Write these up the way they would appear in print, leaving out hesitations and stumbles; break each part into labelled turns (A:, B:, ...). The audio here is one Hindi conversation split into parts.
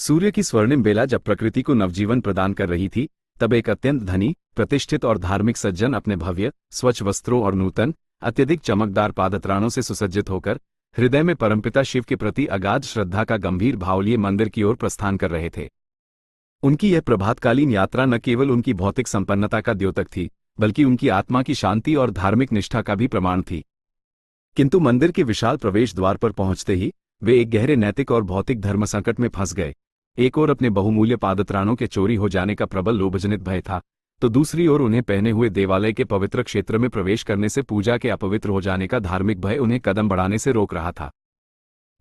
A: सूर्य की स्वर्णिम बेला जब प्रकृति को नवजीवन प्रदान कर रही थी, तब एक अत्यंत धनी, प्रतिष्ठित और धार्मिक सज्जन अपने भव्य, स्वच्छ वस्त्रों और नूतन, अत्यधिक चमकदार पादत्राणों से सुसज्जित होकर हृदय में परमपिता शिव के प्रति अगाध श्रद्धा का गंभीर भाव लिए मंदिर की ओर प्रस्थान कर रहे थे। उनकी यह प्रभातकालीन यात्रा न केवल उनकी भौतिक संपन्नता का द्योतक थी, बल्कि उनकी आत्मा की शांति और धार्मिक निष्ठा का भी प्रमाण थी। किंतु मंदिर के विशाल प्रवेश द्वार पर पहुंचते ही वे एक गहरे नैतिक और भौतिक धर्म संकट में फंस गए। एक ओर अपने बहुमूल्य पादत्राणों के चोरी हो जाने का प्रबल लोभजनित भय था, तो दूसरी ओर उन्हें पहने हुए देवालय के पवित्र क्षेत्र में प्रवेश करने से पूजा के अपवित्र हो जाने का धार्मिक भय उन्हें कदम बढ़ाने से रोक रहा था।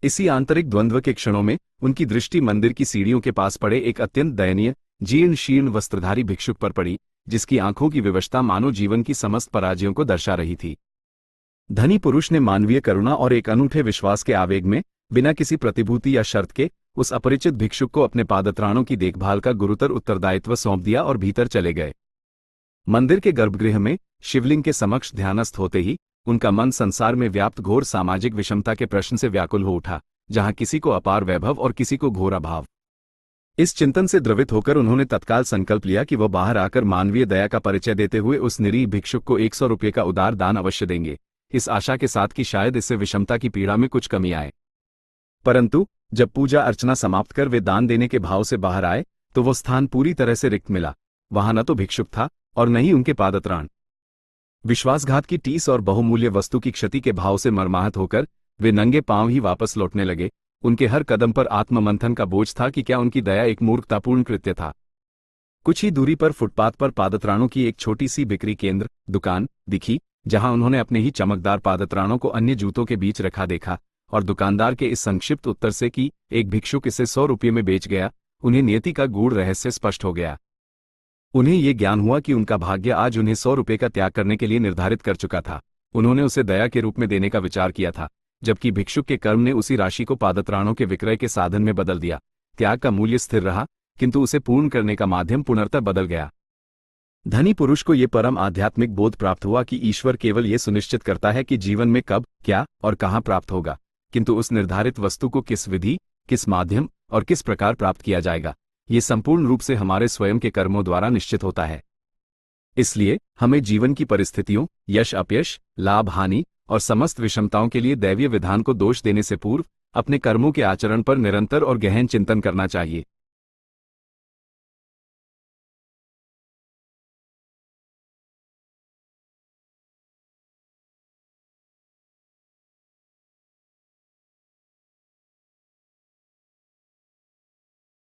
A: इसी आंतरिक द्वंद्व के क्षणों में उनकी दृष्टि मंदिर की सीढ़ियों के पास पड़े एक अत्यंत दयनीय, जीर्ण शीर्ण वस्त्रधारी भिक्षुक पर पड़ी, जिसकी आंखों की विवशता मानव जीवन की समस्त पराजयों को दर्शा रही थी। धनी पुरुष ने मानवीय करुणा और एक अनूठे विश्वास के आवेग में, बिना किसी प्रतिभूति या शर्त के, उस अपरिचित भिक्षुक को अपने पादत्राणों की देखभाल का गुरुतर उत्तरदायित्व सौंप दिया और भीतर चले गए। मंदिर के गर्भगृह में शिवलिंग के समक्ष ध्यानस्थ होते ही उनका मन संसार में व्याप्त घोर सामाजिक विषमता के प्रश्न से व्याकुल हो उठा, जहां किसी को अपार वैभव और किसी को घोर अभाव। इस चिंतन से द्रवित होकर उन्होंने तत्काल संकल्प लिया कि वह बाहर आकर मानवीय दया का परिचय देते हुए उस निरीह भिक्षुक को 100 रुपये का उदार दान अवश्य देंगे, इस आशा के साथ कि शायद इससे विषमता की पीड़ा में कुछ कमी आए। परंतु जब पूजा अर्चना समाप्त कर वे दान देने के भाव से बाहर आए, तो वो स्थान पूरी तरह से रिक्त मिला। वहां न तो भिक्षुक था और न ही उनके पादत्राण। विश्वासघात की टीस और बहुमूल्य वस्तु की क्षति के भाव से मर्माहत होकर वे नंगे पांव ही वापस लौटने लगे। उनके हर कदम पर आत्ममंथन का बोझ था कि क्या उनकी दया एक मूर्खतापूर्ण कृत्य था। कुछ ही दूरी पर फुटपाथ पर पादत्राणों की एक छोटी सी बिक्री केंद्र दुकान दिखी, जहां उन्होंने अपने ही चमकदार पादत्राणों को अन्य जूतों के बीच रखा देखा, और दुकानदार के इस संक्षिप्त उत्तर से कि एक भिक्षुक इसे 100 रुपये में बेच गया, उन्हें नियति का गूढ़ रहस्य स्पष्ट हो गया। उन्हें ये ज्ञान हुआ कि उनका भाग्य आज उन्हें 100 रुपये का त्याग करने के लिए निर्धारित कर चुका था। उन्होंने उसे दया के रूप में देने का विचार किया था, जबकि भिक्षुक के कर्म ने उसी राशि को पादत्राणों के विक्रय के साधन में बदल दिया। त्याग का मूल्य स्थिर रहा, किंतु उसे पूर्ण करने का माध्यम पुनर्तः बदल गया। धनी पुरुष को ये परम आध्यात्मिक बोध प्राप्त हुआ कि ईश्वर केवल ये सुनिश्चित करता है कि जीवन में कब, क्या और कहाँ प्राप्त होगा, किंतु उस निर्धारित वस्तु को किस विधि, किस माध्यम और किस प्रकार प्राप्त किया जाएगा, ये संपूर्ण रूप से हमारे स्वयं के कर्मों द्वारा निश्चित होता है। इसलिए हमें जीवन की परिस्थितियों, यश अपयश, लाभ हानि और समस्त विषमताओं के लिए दैवीय विधान को दोष देने से पूर्व अपने कर्मों के आचरण पर निरंतर और गहन चिंतन करना चाहिए।